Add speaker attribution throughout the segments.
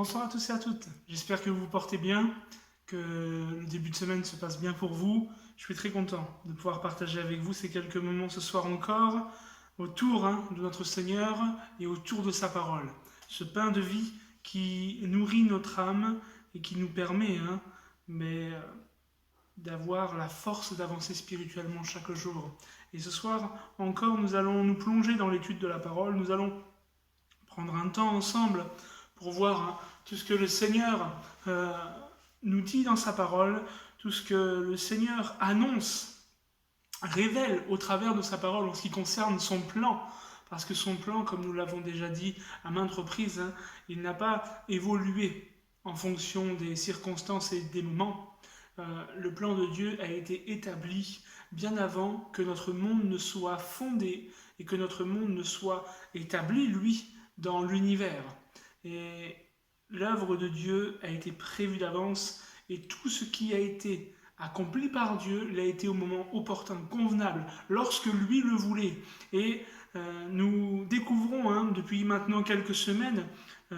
Speaker 1: Bonsoir à tous et à toutes. J'espère que vous vous portez bien, que le début de semaine se passe bien pour vous. Je suis très content de pouvoir partager avec vous ces quelques moments ce soir encore autour de notre Seigneur et autour de sa parole. Ce pain de vie qui nourrit notre âme et qui nous permet mais, d'avoir la force d'avancer spirituellement chaque jour. Et ce soir encore, nous allons nous plonger dans l'étude de la parole. Nous allons prendre un temps ensemble pour voir tout ce que le Seigneur nous dit dans sa parole, tout ce que le Seigneur annonce, révèle au travers de sa parole en ce qui concerne son plan. Parce que son plan, comme nous l'avons déjà dit à maintes reprises, il n'a pas évolué en fonction des circonstances et des moments. Le plan de Dieu a été établi bien avant que notre monde ne soit fondé et que notre monde ne soit établi, lui, dans l'univers. Et l'œuvre de Dieu a été prévue d'avance et tout ce qui a été accompli par Dieu l'a été au moment opportun, convenable, lorsque lui le voulait. Et nous découvrons depuis maintenant quelques semaines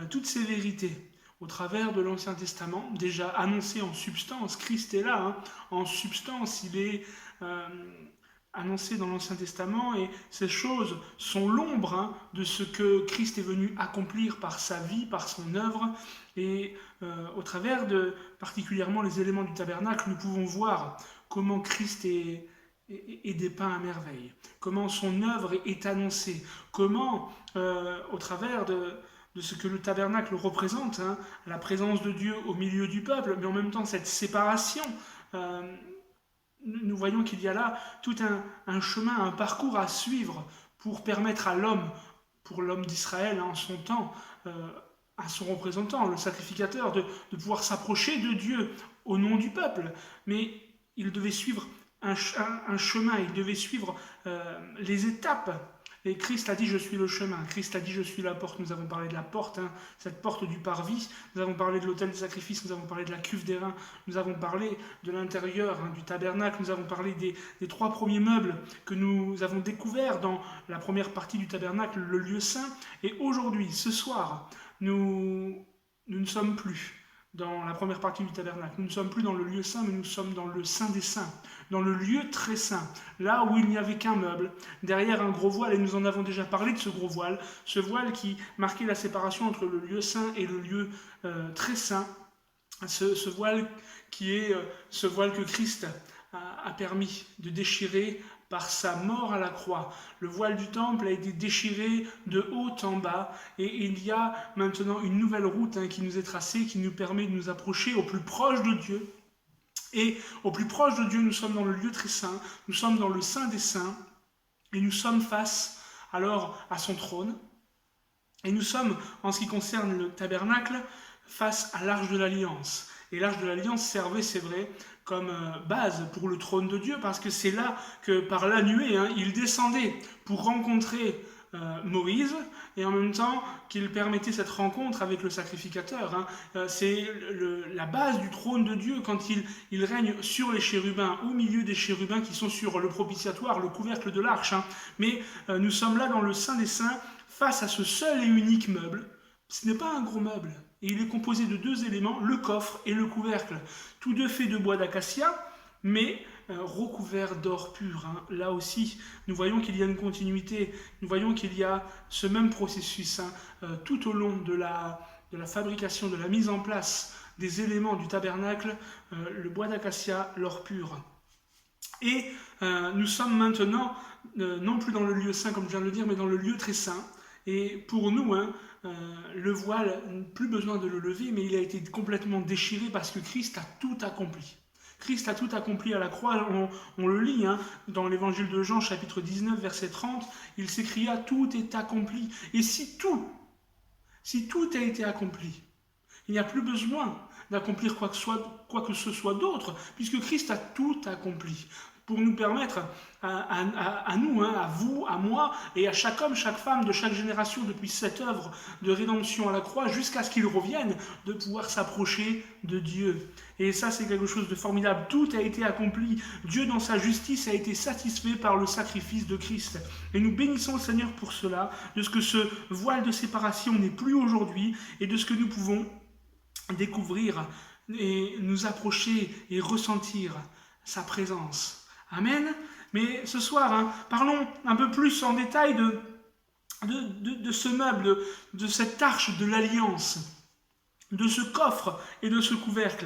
Speaker 1: toutes ces vérités au travers de l'Ancien Testament, déjà annoncé en substance. Christ est là, en substance, il est annoncé dans l'Ancien Testament, et ces choses sont l'ombre de ce que Christ est venu accomplir par sa vie, par son œuvre, et au travers de particulièrement les éléments du tabernacle, nous pouvons voir comment Christ est dépeint à merveille, comment son œuvre est annoncée, comment au travers de ce que le tabernacle représente, la présence de Dieu au milieu du peuple, mais en même temps cette séparation, nous voyons qu'il y a là tout un chemin, un parcours à suivre pour permettre à l'homme, pour l'homme d'Israël en son temps, à son représentant, le sacrificateur, de pouvoir s'approcher de Dieu au nom du peuple. Mais il devait suivre un chemin, il devait suivre les étapes. Et Christ a dit, je suis le chemin. Christ a dit, je suis la porte. Nous avons parlé de la porte, cette porte du parvis. Nous avons parlé de l'autel de sacrifice. Nous avons parlé de la cuve d'airain. Nous avons parlé de l'intérieur du tabernacle. Nous avons parlé des 3 premiers meubles que nous avons découverts dans la première partie du tabernacle, le lieu saint. Et aujourd'hui, ce soir, nous ne sommes plus dans la première partie du tabernacle. Nous ne sommes plus dans le lieu saint, mais nous sommes dans le saint des saints, dans le lieu très saint, là où il n'y avait qu'un meuble, derrière un gros voile, et nous en avons déjà parlé de ce gros voile, ce voile qui marquait la séparation entre le lieu saint et le lieu très saint, ce voile qui est ce voile que Christ a permis de déchirer par sa mort à la croix. Le voile du temple a été déchiré de haut en bas, et il y a maintenant une nouvelle route qui nous est tracée, qui nous permet de nous approcher au plus proche de Dieu. Et au plus proche de Dieu, nous sommes dans le lieu très saint, nous sommes dans le saint des saints, et nous sommes face alors à son trône. Et nous sommes, en ce qui concerne le tabernacle, face à l'arche de l'Alliance. Et l'arche de l'Alliance servait, c'est vrai, comme base pour le trône de Dieu, parce que c'est là que par la nuée, il descendait pour rencontrer Moïse, et en même temps qu'il permettait cette rencontre avec le sacrificateur. C'est la base du trône de Dieu quand il règne sur les chérubins, au milieu des chérubins qui sont sur le propitiatoire, le couvercle de l'arche. Mais nous sommes là dans le Saint des Saints, face à ce seul et unique meuble. Ce n'est pas un gros meuble, et il est composé de 2 éléments, le coffre et le couvercle, tous 2 faits de bois d'acacia, mais recouverts d'or pur. Là aussi, nous voyons qu'il y a une continuité, nous voyons qu'il y a ce même processus tout au long de la fabrication, de la mise en place des éléments du tabernacle, le bois d'acacia, l'or pur. Et nous sommes maintenant, non plus dans le lieu saint comme je viens de le dire, mais dans le lieu très saint. Et pour nous, le voile, plus besoin de le lever, mais il a été complètement déchiré parce que Christ a tout accompli. Christ a tout accompli à la croix, on le lit dans l'évangile de Jean, chapitre 19, verset 30, il s'écria, tout est accompli. Et si tout a été accompli, il n'y a plus besoin d'accomplir quoi que ce soit d'autre, puisque Christ a tout accompli, pour nous permettre à nous, à vous, à moi, et à chaque homme, chaque femme de chaque génération, depuis cette œuvre de rédemption à la croix, jusqu'à ce qu'il revienne, de pouvoir s'approcher de Dieu. Et ça, c'est quelque chose de formidable. Tout a été accompli. Dieu, dans sa justice, a été satisfait par le sacrifice de Christ. Et nous bénissons le Seigneur pour cela, de ce que ce voile de séparation n'est plus aujourd'hui, et de ce que nous pouvons découvrir et nous approcher et ressentir sa présence. Amen. Mais ce soir, parlons un peu plus en détail de ce meuble, de cette arche de l'alliance, de ce coffre et de ce couvercle.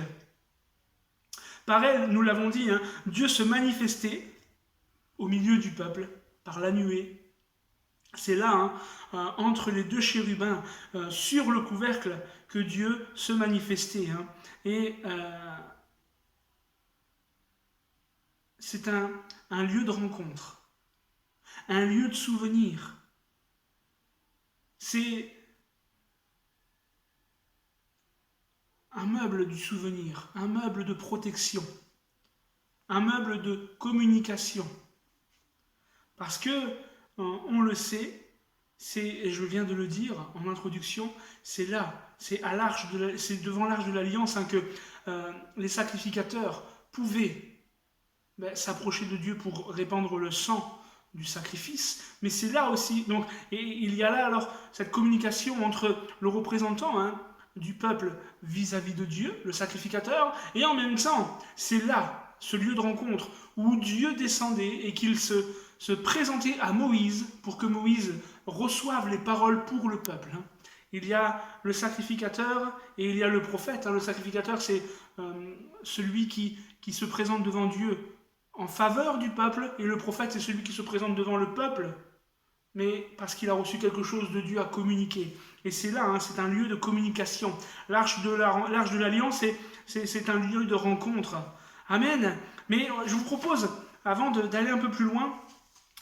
Speaker 1: Par elle, nous l'avons dit, Dieu se manifestait au milieu du peuple par la nuée. C'est là, entre les deux chérubins, sur le couvercle, que Dieu se manifestait. Et c'est un lieu de rencontre, un lieu de souvenir. C'est un meuble du souvenir, un meuble de protection, un meuble de communication. Parce que, on le sait, et je viens de le dire en introduction, c'est là, c'est devant l'arche de l'Alliance que les sacrificateurs pouvaient s'approcher de Dieu pour répandre le sang du sacrifice, mais c'est là aussi, donc, et il y a là alors cette communication entre le représentant du peuple vis-à-vis de Dieu, le sacrificateur, et en même temps, c'est là, ce lieu de rencontre, où Dieu descendait et qu'il se présentait à Moïse pour que Moïse reçoive les paroles pour le peuple. Il y a le sacrificateur et il y a le prophète. Le sacrificateur, c'est celui qui se présente devant Dieu en faveur du peuple, et le prophète, c'est celui qui se présente devant le peuple, mais parce qu'il a reçu quelque chose de Dieu à communiquer. Et c'est là, c'est un lieu de communication. L'arche de l'Alliance, c'est un lieu de rencontre. Amen. Mais je vous propose, avant d'aller un peu plus loin,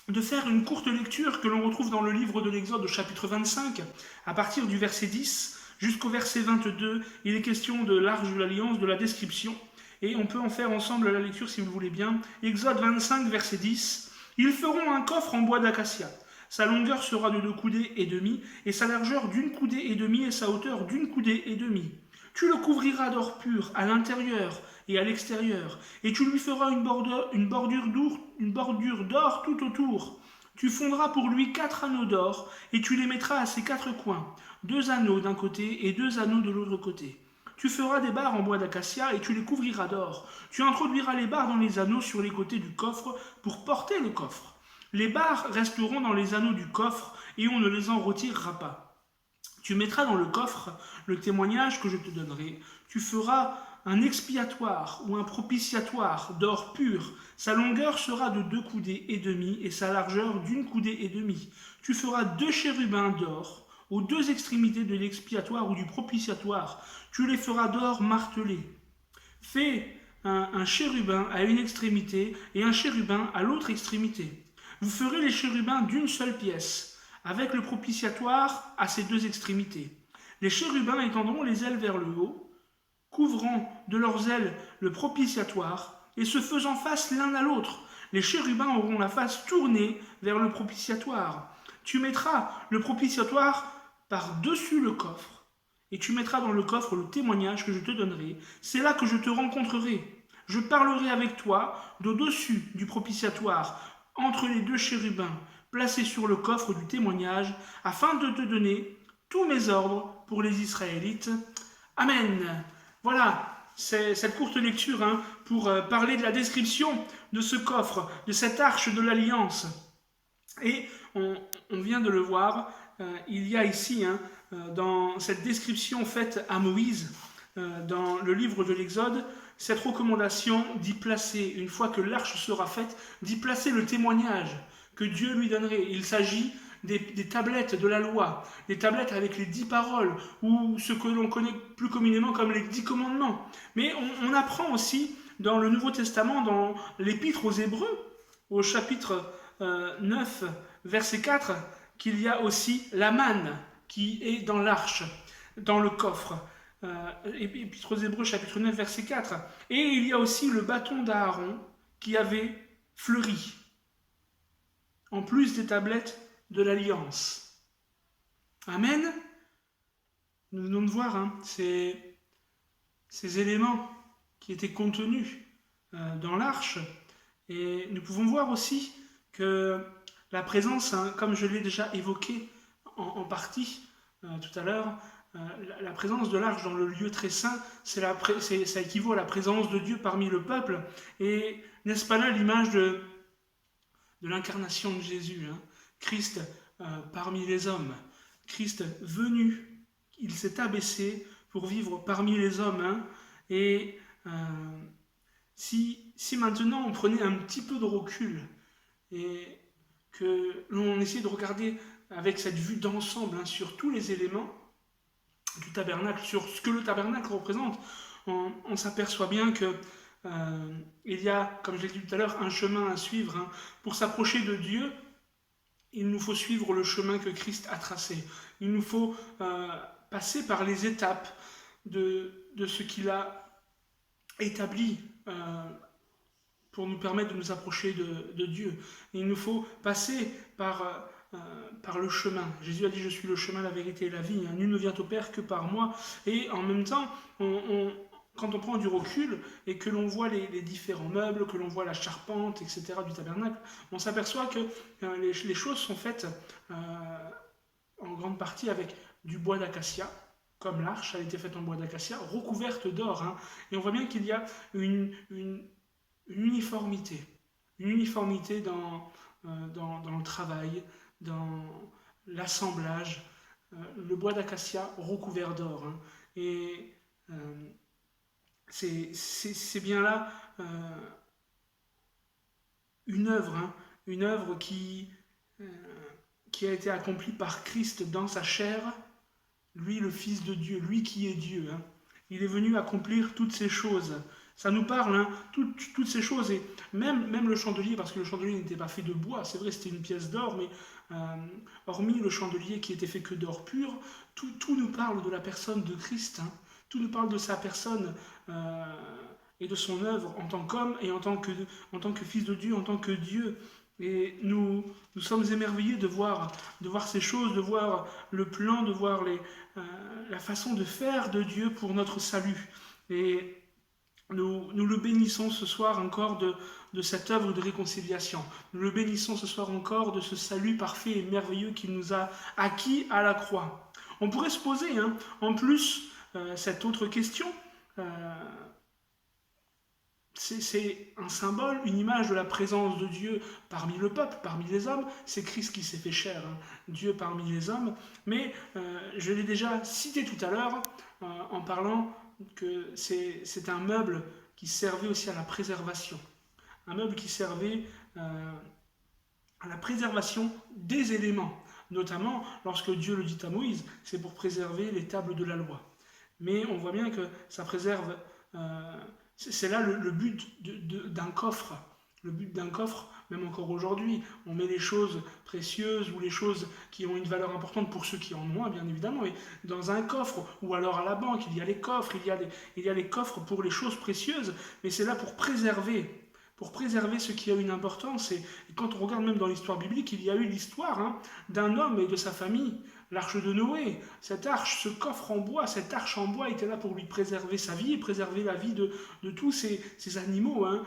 Speaker 1: de faire une courte lecture que l'on retrouve dans le livre de l'Exode, chapitre 25, à partir du verset 10 jusqu'au verset 22. Il est question de l'arche de l'Alliance, de la description, et on peut en faire ensemble la lecture si vous le voulez bien. Exode 25, verset 10. Ils feront un coffre en bois d'acacia. Sa longueur sera de 2 coudées et demi, et sa largeur d'1 coudée et demie, et sa hauteur d'1 coudée et demie. Tu le couvriras d'or pur à l'intérieur et à l'extérieur, et tu lui feras une bordure d'or tout autour. Tu fondras pour lui 4 anneaux d'or, et tu les mettras à ses 4 coins, 2 anneaux d'un côté et 2 anneaux de l'autre côté. Tu feras des barres en bois d'acacia et tu les couvriras d'or. Tu introduiras les barres dans les anneaux sur les côtés du coffre pour porter le coffre. Les barres resteront dans les anneaux du coffre et on ne les en retirera pas. Tu mettras dans le coffre le témoignage que je te donnerai. Tu feras un expiatoire ou un propitiatoire d'or pur. Sa longueur sera de 2 coudées et demie et sa largeur d'1 coudée et demie. Tu feras 2 chérubins d'or aux 2 extrémités de l'expiatoire ou du propitiatoire. Tu les feras d'or martelé. Fais un chérubin à une extrémité et un chérubin à l'autre extrémité. Vous ferez les chérubins d'une seule pièce, avec le propitiatoire à ses 2 extrémités. Les chérubins étendront les ailes vers le haut, couvrant de leurs ailes le propitiatoire, et se faisant face l'un à l'autre. Les chérubins auront la face tournée vers le propitiatoire. Tu mettras le propitiatoire par-dessus le coffre, et tu mettras dans le coffre le témoignage que je te donnerai. C'est là que je te rencontrerai. Je parlerai avec toi d'au-dessus du propitiatoire, entre les 2 chérubins, placés sur le coffre du témoignage, afin de te donner tous mes ordres pour les Israélites. Amen. Voilà, c'est cette courte lecture pour parler de la description de ce coffre, de cette arche de l'Alliance. Et on vient de le voir, il y a ici, dans cette description faite à Moïse, dans le livre de l'Exode, cette recommandation d'y placer, une fois que l'arche sera faite, d'y placer le témoignage que Dieu lui donnerait. Il s'agit des tablettes de la loi, des tablettes avec les 10 paroles, ou ce que l'on connaît plus communément comme les 10 commandements. Mais on apprend aussi dans le Nouveau Testament, dans l'Épître aux Hébreux, au chapitre 9, verset 4, qu'il y a aussi la manne qui est dans l'arche, dans le coffre. Épître aux Hébreux, chapitre 9, verset 4. Et il y a aussi le bâton d'Aaron qui avait fleuri, en plus des tablettes de l'Alliance. Amen. Nous venons de voir ces éléments qui étaient contenus dans l'arche. Et nous pouvons voir aussi que la présence, comme je l'ai déjà évoqué en partie tout à l'heure, la présence de l'arche dans le lieu très saint, ça équivaut à la présence de Dieu parmi le peuple. Et n'est-ce pas là l'image de l'incarnation de Jésus, hein? Christ parmi les hommes, Christ venu, il s'est abaissé pour vivre parmi les hommes, hein? Et si maintenant on prenait un petit peu de recul et que l'on essayait de regarder avec cette vue d'ensemble, hein, sur tous les éléments du tabernacle, sur ce que le tabernacle représente, on s'aperçoit bien que il y a, comme je l'ai dit tout à l'heure, un chemin à suivre, hein. Pour s'approcher de Dieu, il nous faut suivre le chemin que Christ a tracé. Il nous faut passer par les étapes de ce qu'il a établi pour nous permettre de nous approcher de Dieu. Et il nous faut passer par le chemin. Jésus a dit: je suis le chemin, la vérité et la vie. Nul ne vient au Père que par moi. Et en même temps, quand on prend du recul et que l'on voit les différents meubles, que l'on voit la charpente, etc. du tabernacle, on s'aperçoit que les choses sont faites en grande partie avec du bois d'acacia, comme l'arche a été faite en bois d'acacia, recouverte d'or, hein. Et on voit bien qu'il y a une uniformité dans le travail, dans l'assemblage, le bois d'acacia recouvert d'or, hein. Et c'est bien là une œuvre, hein, une œuvre qui a été accomplie par Christ dans sa chair, lui le Fils de Dieu, lui qui est Dieu, hein. Il est venu accomplir toutes ces choses. Ça nous parle, hein, toutes ces choses, et même le chandelier, parce que le chandelier n'était pas fait de bois, c'est vrai, c'était une pièce d'or, mais hormis le chandelier qui était fait que d'or pur, tout nous parle de la personne de Christ, hein. Tout nous parle de sa personne et de son œuvre en tant qu'homme et en tant que Fils de Dieu, en tant que Dieu. Et nous sommes émerveillés de voir ces choses, de voir le plan, de voir la façon de faire de Dieu pour notre salut. Et nous le bénissons ce soir encore de cette œuvre de réconciliation. Nous le bénissons ce soir encore de ce salut parfait et merveilleux qu'il nous a acquis à la croix. On pourrait se poser, hein, en plus, cette autre question. C'est un symbole, une image de la présence de Dieu parmi le peuple, parmi les hommes. C'est Christ qui s'est fait chair, hein, Dieu parmi les hommes. Mais je l'ai déjà cité tout à l'heure en parlant que c'est un meuble qui servait aussi à la préservation. Un meuble qui servait à la préservation des éléments. Notamment, lorsque Dieu le dit à Moïse, c'est pour préserver les tables de la loi. Mais on voit bien que ça préserve... c'est là le but d'un coffre. Le but d'un coffre, même encore aujourd'hui, on met les choses précieuses ou les choses qui ont une valeur importante pour ceux qui en ont, bien évidemment, mais dans un coffre, ou alors à la banque, il y a les coffres, il y a les coffres pour les choses précieuses, mais c'est là pour préserver ce qui a une importance. Et quand on regarde même dans l'histoire biblique, il y a eu l'histoire, hein, d'un homme et de sa famille, l'arche de Noé. Cette arche, ce coffre en bois, cette arche en bois était là pour lui préserver sa vie et préserver la vie de tous ces animaux, hein,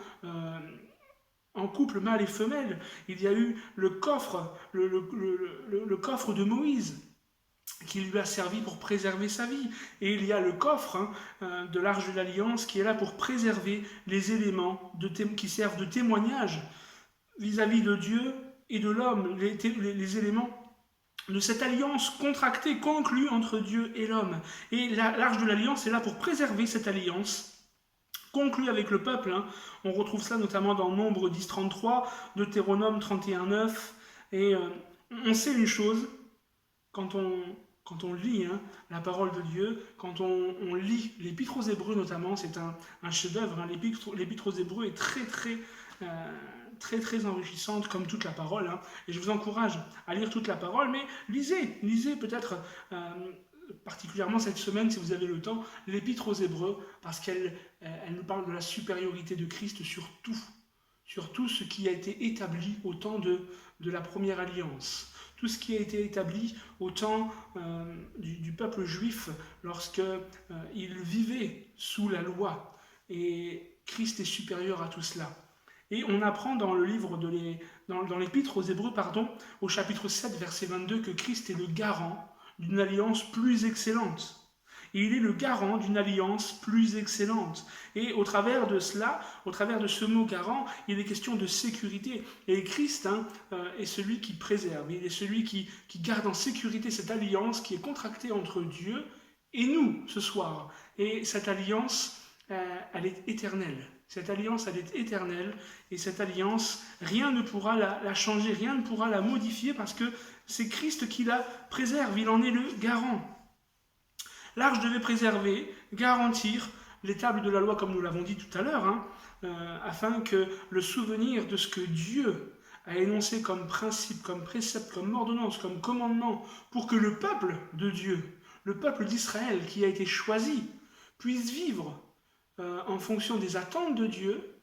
Speaker 1: en couple mâle et femelle. Il y a eu le coffre, le coffre de Moïse, qui lui a servi pour préserver sa vie. Et il y a le coffre, hein, de l'Arche de l'Alliance qui est là pour préserver les éléments qui servent de témoignage vis-à-vis de Dieu et de l'homme, les éléments de cette alliance contractée, conclue entre Dieu et l'homme. Et l'Arche de l'Alliance est là pour préserver cette alliance conclue avec le peuple, hein. On retrouve ça notamment dans Nombre 10.33, Deutéronome 31.9, et on sait une chose, quand on lit, hein, la parole de Dieu, quand on lit l'Épître aux Hébreux notamment, c'est un chef-d'œuvre, hein. L'Épître aux Hébreux est très enrichissante comme toute la parole, hein. Et je vous encourage à lire toute la parole, mais lisez peut-être particulièrement cette semaine, si vous avez le temps, l'Épître aux Hébreux, parce qu'elle nous parle de la supériorité de Christ sur tout ce qui a été établi au temps de la première alliance. Tout ce qui a été établi au temps du peuple juif lorsqu'il vivait sous la loi. Et Christ est supérieur à tout cela. Et on apprend dans le livre dans l'Épître aux Hébreux, au chapitre 7, verset 22, que Christ est le garant d'une alliance plus excellente. Et il est le garant d'une alliance plus excellente. Et au travers de cela, au travers de ce mot garant, il est question de sécurité. Et Christ est celui qui préserve, il est celui qui garde en sécurité cette alliance qui est contractée entre Dieu et nous ce soir. Et cette alliance, elle est éternelle. Cette alliance, elle est éternelle. Et cette alliance, rien ne pourra la changer, rien ne pourra la modifier parce que c'est Christ qui la préserve, il en est le garant. L'arche devait préserver, garantir les tables de la loi, comme nous l'avons dit tout à l'heure, afin que le souvenir de ce que Dieu a énoncé comme principe, comme précepte, comme ordonnance, comme commandement, pour que le peuple de Dieu, le peuple d'Israël qui a été choisi, puisse vivre en fonction des attentes de Dieu.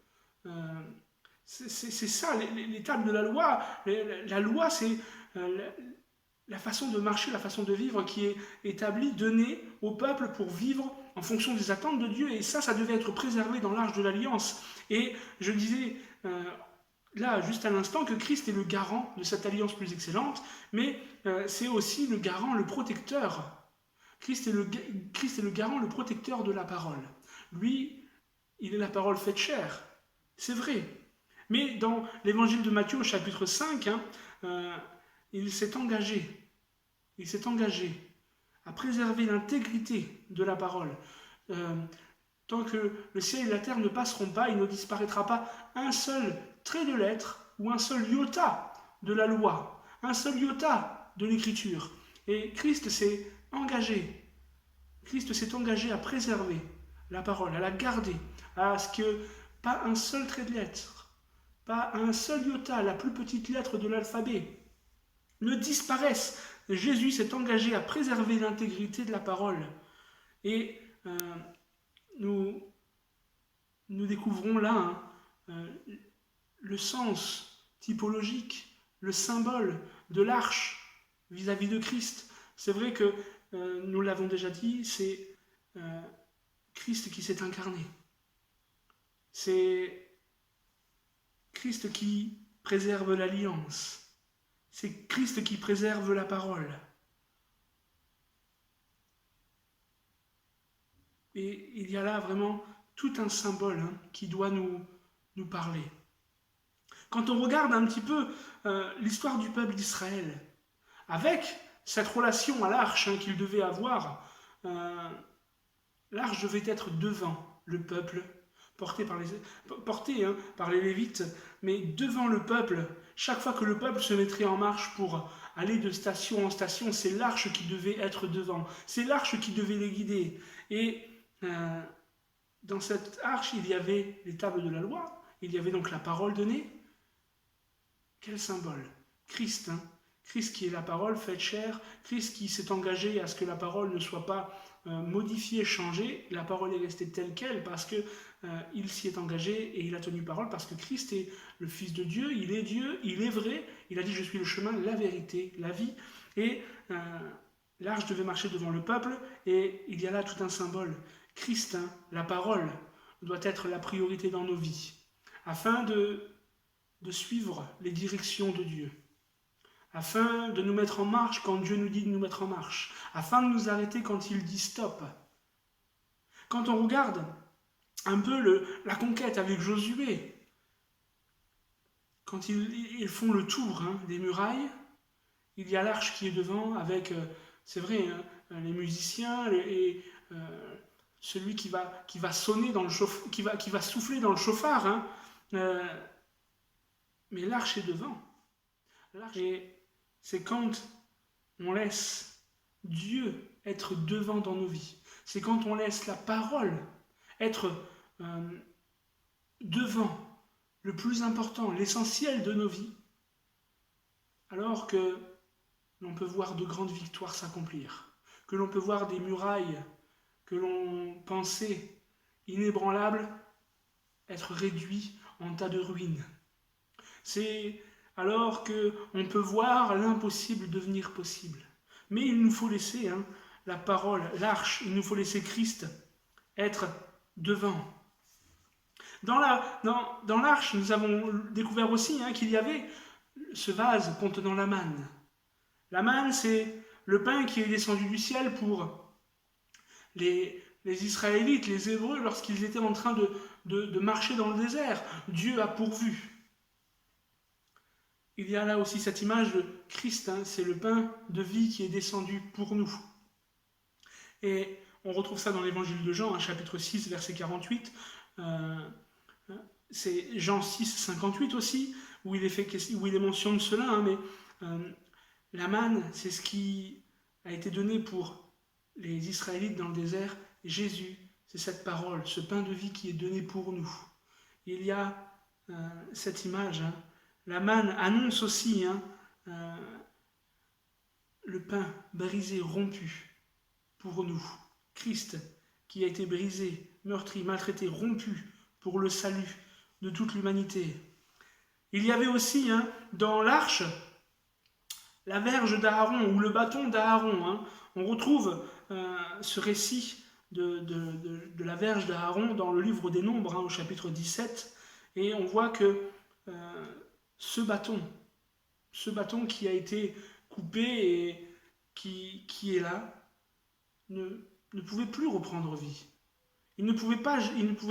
Speaker 1: C'est ça, les tables de la loi. La loi, c'est la façon de marcher, la façon de vivre qui est établie, donnée au peuple pour vivre en fonction des attentes de Dieu. Et ça devait être préservé dans l'arche de l'Alliance. Et je disais là, juste à l'instant, que Christ est le garant de cette alliance plus excellente, mais c'est aussi le garant, le protecteur. Christ est le garant, le protecteur de la parole. Lui, il est la parole faite chair. C'est vrai. Mais dans l'évangile de Matthieu, au chapitre 5, il s'est engagé à préserver l'intégrité de la parole. Tant que le ciel et la terre ne passeront pas, il ne disparaîtra pas un seul trait de lettre ou un seul iota de la loi, un seul iota de l'écriture. Et Christ s'est engagé à préserver la parole, à la garder, à ce que pas un seul trait de lettre, pas un seul iota, la plus petite lettre de l'alphabet, ne disparaissent. Jésus s'est engagé à préserver l'intégrité de la parole. Et nous découvrons là le sens typologique, le symbole de l'arche vis-à-vis de Christ. C'est vrai que, nous l'avons déjà dit, c'est Christ qui s'est incarné. C'est Christ qui préserve l'alliance. C'est Christ qui préserve la parole. Et il y a là vraiment tout un symbole qui doit nous parler. Quand on regarde un petit peu l'histoire du peuple d'Israël, avec cette relation à l'arche qu'il devait avoir, l'arche devait être devant le peuple, portée par les Lévites, mais devant le peuple. Chaque fois que le peuple se mettrait en marche pour aller de station en station, c'est l'arche qui devait être devant. C'est l'arche qui devait les guider. Et dans cette arche, il y avait les tables de la loi, il y avait donc la parole donnée. Quel symbole? Christ, Christ qui est la parole faite chair, Christ qui s'est engagé à ce que la parole ne soit pas modifiée, changée. La parole est restée telle qu'elle parce que il s'y est engagé et il a tenu parole parce que Christ est le Fils de Dieu, il est vrai, il a dit je suis le chemin, la vérité, la vie. Et l'arche devait marcher devant le peuple et il y a là tout un symbole. Christ, la parole, doit être la priorité dans nos vies afin de suivre les directions de Dieu, afin de nous mettre en marche quand Dieu nous dit de nous mettre en marche, afin de nous arrêter quand il dit stop. Quand on regarde un peu la conquête avec Josué, quand ils font le tour des murailles, il y a l'arche qui est devant avec, c'est vrai, les musiciens et celui qui va sonner dans le qui va souffler dans le chauffard, mais l'arche est devant. Et c'est quand on laisse Dieu être devant dans nos vies. C'est quand on laisse la parole être devant le plus important, l'essentiel de nos vies, alors que l'on peut voir de grandes victoires s'accomplir, que l'on peut voir des murailles que l'on pensait inébranlables être réduits en tas de ruines. C'est alors qu'on peut voir l'impossible devenir possible. Mais il nous faut laisser la parole, l'arche, il nous faut laisser Christ être devant. Dans l'arche, nous avons découvert aussi qu'il y avait ce vase contenant la manne. La manne, c'est le pain qui est descendu du ciel pour les Israélites, les Hébreux, lorsqu'ils étaient en train de marcher dans le désert. Dieu a pourvu. Il y a là aussi cette image de Christ, hein, c'est le pain de vie qui est descendu pour nous. Et on retrouve ça dans l'évangile de Jean, hein, chapitre 6, verset 48. C'est Jean 6, 58 aussi, où il est mention de cela, hein, mais la manne, c'est ce qui a été donné pour les Israélites dans le désert. Et Jésus, c'est cette parole, ce pain de vie qui est donné pour nous. Il y a cette image, hein. La manne annonce aussi le pain brisé, rompu pour nous. Christ qui a été brisé, meurtri, maltraité, rompu pour le salut de toute l'humanité. Il y avait aussi dans l'arche la verge d'Aaron ou le bâton d'Aaron. Hein. On retrouve ce récit de la verge d'Aaron dans le livre des Nombres, au chapitre 17, et on voit que ce bâton qui a été coupé et qui est là, ne pouvait plus reprendre vie. Il ne pouvait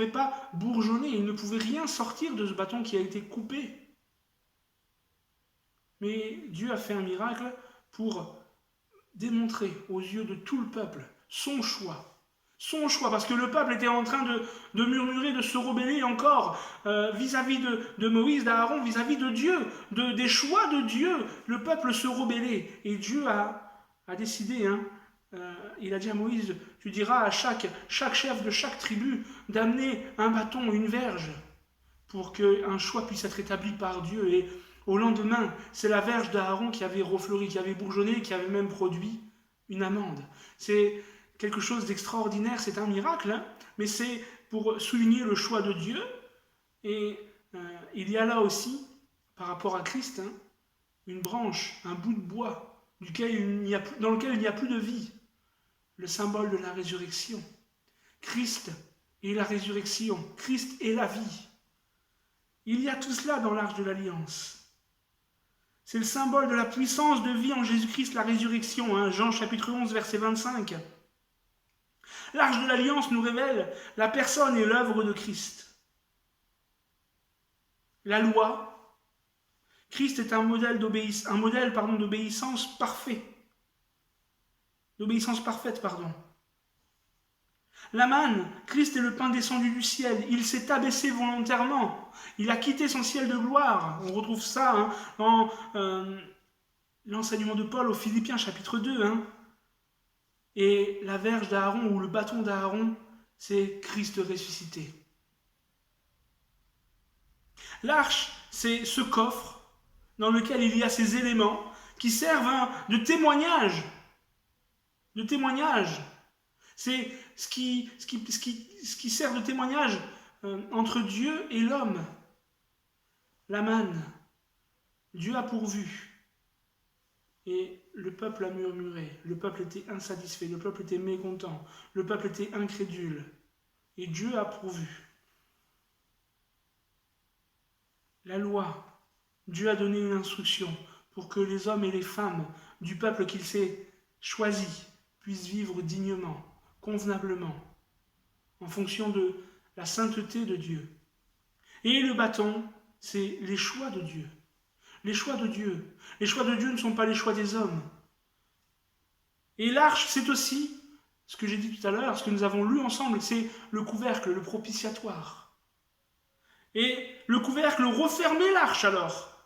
Speaker 1: pas bourgeonner, il ne pouvait rien sortir de ce bâton qui a été coupé. Mais Dieu a fait un miracle pour démontrer aux yeux de tout le peuple son choix. Son choix, parce que le peuple était en train de murmurer, de se rebeller encore vis-à-vis de Moïse, d'Aaron, vis-à-vis de Dieu, des choix de Dieu. Le peuple se rebellait. Et Dieu a décidé, il a dit à Moïse, tu diras à chaque chef de chaque tribu d'amener un bâton, une verge, pour qu'un choix puisse être établi par Dieu. Et au lendemain, c'est la verge d'Aaron qui avait refleuri, qui avait bourgeonné, qui avait même produit une amande. C'est quelque chose d'extraordinaire, c'est un miracle, mais c'est pour souligner le choix de Dieu. Et il y a là aussi, par rapport à Christ, une branche, un bout de bois dans lequel il n'y a plus de vie, le symbole de la résurrection. Christ est la résurrection, Christ est la vie. Il y a tout cela dans l'Arche de l'Alliance. C'est le symbole de la puissance de vie en Jésus-Christ, la résurrection, Jean chapitre 11, verset 25. L'Arche de l'Alliance nous révèle la personne et l'œuvre de Christ. La loi, Christ est un modèle d'obéissance parfait. D'obéissance parfaite, pardon. La manne, Christ est le pain descendu du ciel. Il s'est abaissé volontairement. Il a quitté son ciel de gloire. On retrouve ça dans l'enseignement de Paul aux Philippiens, chapitre 2. Et la verge d'Aaron ou le bâton d'Aaron, c'est Christ ressuscité. L'arche, c'est ce coffre dans lequel il y a ces éléments qui servent de témoignage. De témoignage. C'est ce qui sert de témoignage entre Dieu et l'homme. La manne, Dieu a pourvu. Et le peuple a murmuré, le peuple était insatisfait, le peuple était mécontent, le peuple était incrédule. Et Dieu a pourvu. La loi, Dieu a donné une instruction pour que les hommes et les femmes du peuple qu'il s'est choisi puissent vivre dignement, convenablement, en fonction de la sainteté de Dieu. Et le bâton, c'est les choix de Dieu. Les choix de Dieu. Les choix de Dieu ne sont pas les choix des hommes. Et l'arche, c'est aussi, ce que j'ai dit tout à l'heure, ce que nous avons lu ensemble, c'est le couvercle, le propitiatoire. Et le couvercle refermait l'arche alors,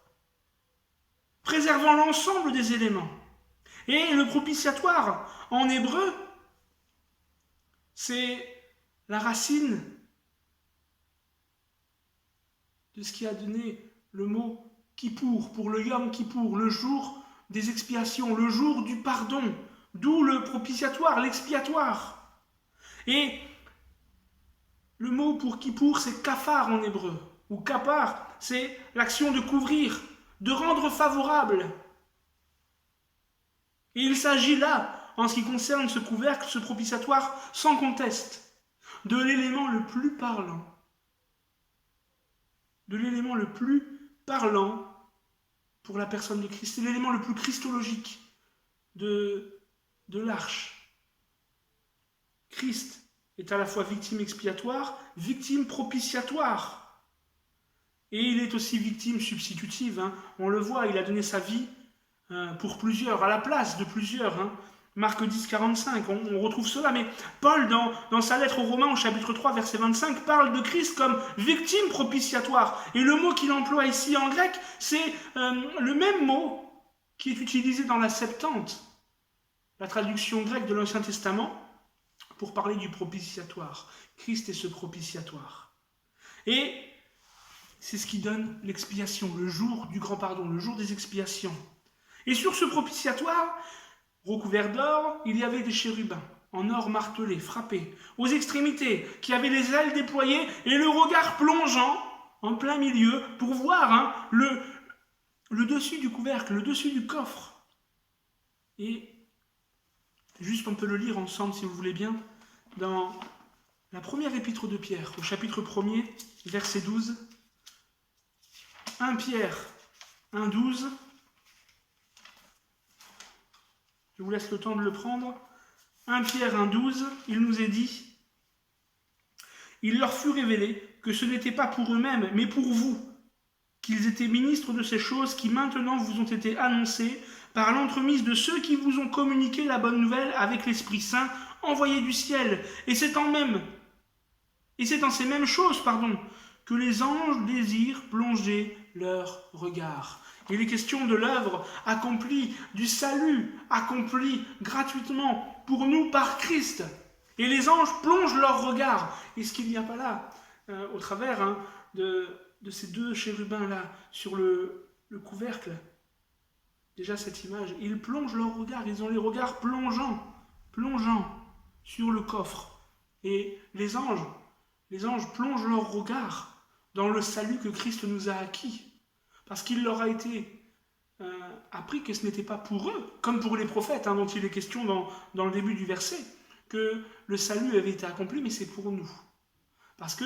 Speaker 1: préservant l'ensemble des éléments. Et le propitiatoire, en hébreu, c'est la racine de ce qui a donné le mot Kippour, pour le Yom Kippour, le jour des expiations, le jour du pardon, d'où le propitiatoire, l'expiatoire. Et le mot pour Kippour, c'est kafar en hébreu, ou kapar, c'est l'action de couvrir, de rendre favorable. Et il s'agit là, en ce qui concerne ce couvercle, ce propitiatoire, sans conteste, de l'élément le plus parlant. De l'élément le plus parlant pour la personne de Christ. C'est l'élément le plus christologique de de l'arche. Christ est à la fois victime expiatoire, victime propitiatoire. Et il est aussi victime substitutive. On le voit, il a donné sa vie pour plusieurs, à la place de plusieurs. Marc 10, 45, on retrouve cela. Mais Paul, dans sa lettre aux Romains, au chapitre 3, verset 25, parle de Christ comme victime propitiatoire. Et le mot qu'il emploie ici en grec, c'est le même mot qui est utilisé dans la Septante, la traduction grecque de l'Ancien Testament, pour parler du propitiatoire. Christ est ce propitiatoire. Et c'est ce qui donne l'expiation, le jour du grand pardon, le jour des expiations. Et sur ce propitiatoire, recouvert d'or, il y avait des chérubins, en or martelé, frappés, aux extrémités, qui avaient les ailes déployées et le regard plongeant en plein milieu pour voir le dessus du couvercle, le dessus du coffre. Et juste on peut le lire ensemble si vous voulez bien, dans la première épître de Pierre, au chapitre 1er, verset 12. 1 Pierre 1, 12. Je vous laisse le temps de le prendre. 1 Pierre 1, 12, il nous est dit « Il leur fut révélé que ce n'était pas pour eux-mêmes, mais pour vous, qu'ils étaient ministres de ces choses qui maintenant vous ont été annoncées par l'entremise de ceux qui vous ont communiqué la bonne nouvelle avec l'Esprit Saint envoyé du ciel. Et c'est en ces mêmes choses, que les anges désirent plonger leur regard. » Il est question de l'œuvre accomplie, du salut accompli gratuitement pour nous par Christ. Et les anges plongent leur regard. Est-ce qu'il n'y a pas là, au travers de ces deux chérubins-là, sur le couvercle, déjà cette image, ils plongent leur regard, ils ont les regards plongeants sur le coffre. Et les anges plongent leur regard dans le salut que Christ nous a acquis. Parce qu'il leur a été appris que ce n'était pas pour eux, comme pour les prophètes, dont il est question dans le début du verset, que le salut avait été accompli, mais c'est pour nous. Parce que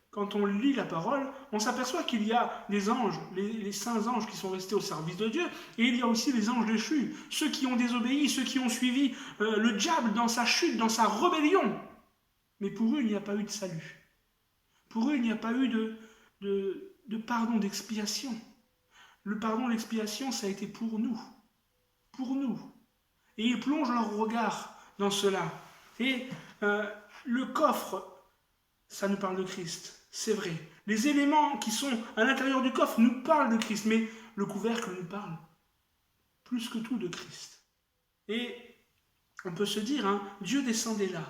Speaker 1: quand on lit la parole, on s'aperçoit qu'il y a des anges, les saints anges qui sont restés au service de Dieu, et il y a aussi les anges déchus, ceux qui ont désobéi, ceux qui ont suivi le diable dans sa chute, dans sa rébellion. Mais pour eux, il n'y a pas eu de salut. Pour eux, il n'y a pas eu de pardon, d'expiation. Le pardon, l'expiation, ça a été pour nous. Pour nous. Et ils plongent leur regard dans cela. Et le coffre, ça nous parle de Christ, c'est vrai. Les éléments qui sont à l'intérieur du coffre nous parlent de Christ, mais le couvercle nous parle plus que tout de Christ. Et on peut se dire, Dieu descendait là.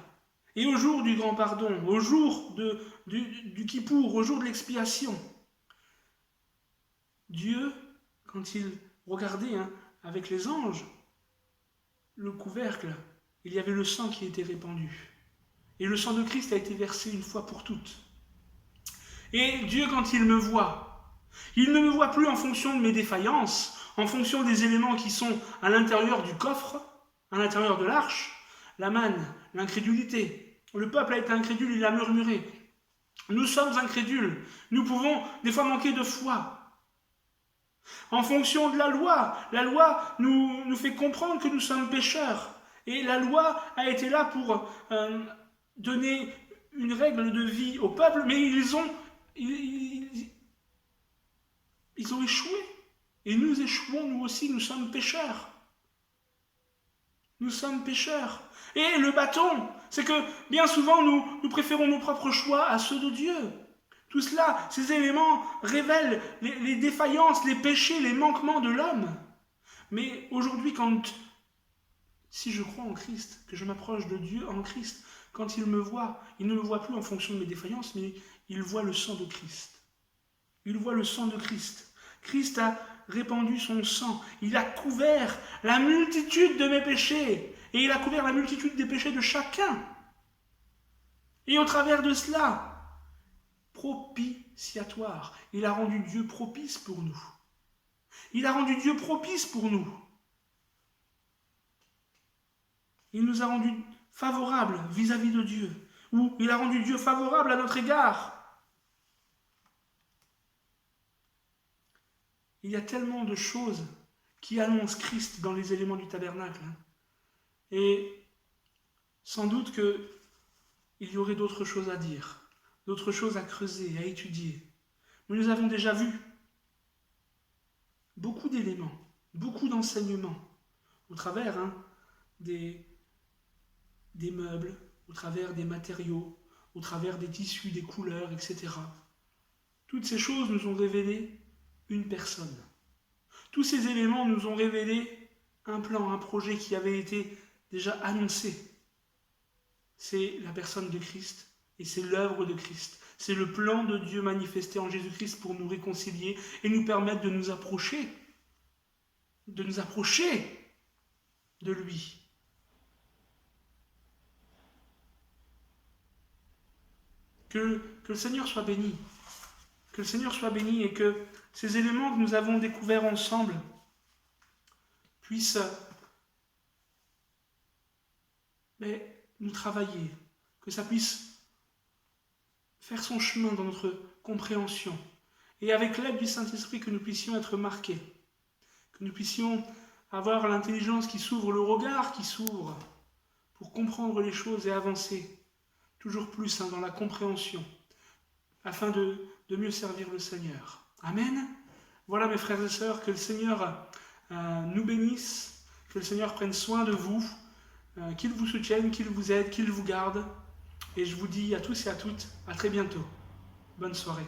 Speaker 1: Et au jour du grand pardon, au jour du Kippour, au jour de l'expiation, Dieu, quand il regardait avec les anges, le couvercle, il y avait le sang qui était répandu. Et le sang de Christ a été versé une fois pour toutes. Et Dieu, quand il me voit, il ne me voit plus en fonction de mes défaillances, en fonction des éléments qui sont à l'intérieur du coffre, à l'intérieur de l'arche, la manne, l'incrédulité. Le peuple a été incrédule, il a murmuré. Nous sommes incrédules, nous pouvons des fois manquer de foi. En fonction de la loi nous fait comprendre que nous sommes pécheurs. Et la loi a été là pour donner une règle de vie au peuple, mais ils ont échoué. Et nous échouons, nous aussi, nous sommes pécheurs. Nous sommes pécheurs. Et le bâton, c'est que bien souvent nous préférons nos propres choix à ceux de Dieu. Tout cela, ces éléments révèlent les défaillances, les péchés, les manquements de l'homme. Mais aujourd'hui, si je crois en Christ, que je m'approche de Dieu en Christ, quand il me voit, il ne me voit plus en fonction de mes défaillances, mais il voit le sang de Christ. Il voit le sang de Christ. Christ a répandu son sang. Il a couvert la multitude de mes péchés. Et il a couvert la multitude des péchés de chacun. Et au travers de cela, propitiatoire. Il a rendu Dieu propice pour nous. Il a rendu Dieu propice pour nous. Il nous a rendus favorables vis-à-vis de Dieu. Ou il a rendu Dieu favorable à notre égard. Il y a tellement de choses qui annoncent Christ dans les éléments du tabernacle. Et sans doute qu'il y aurait d'autres choses à dire, d'autres choses à creuser, à étudier. Mais nous avons déjà vu beaucoup d'éléments, beaucoup d'enseignements au travers des, des meubles, au travers des matériaux, au travers des tissus, des couleurs, etc. Toutes ces choses nous ont révélé une personne. Tous ces éléments nous ont révélé un plan, un projet qui avait été déjà annoncé. C'est la personne de Christ et c'est l'œuvre de Christ. C'est le plan de Dieu manifesté en Jésus-Christ pour nous réconcilier et nous permettre de nous approcher de lui. Que le Seigneur soit béni. Que le Seigneur soit béni et que ces éléments que nous avons découverts ensemble puissent nous travailler, que ça puisse faire son chemin dans notre compréhension. Et avec l'aide du Saint-Esprit, que nous puissions être marqués, que nous puissions avoir l'intelligence qui s'ouvre, le regard qui s'ouvre, pour comprendre les choses et avancer toujours plus dans la compréhension, afin de mieux servir le Seigneur. Amen. Voilà mes frères et sœurs, que le Seigneur nous bénisse, que le Seigneur prenne soin de vous, qu'il vous soutienne, qu'il vous aide, qu'il vous garde. Et je vous dis à tous et à toutes, à très bientôt. Bonne soirée.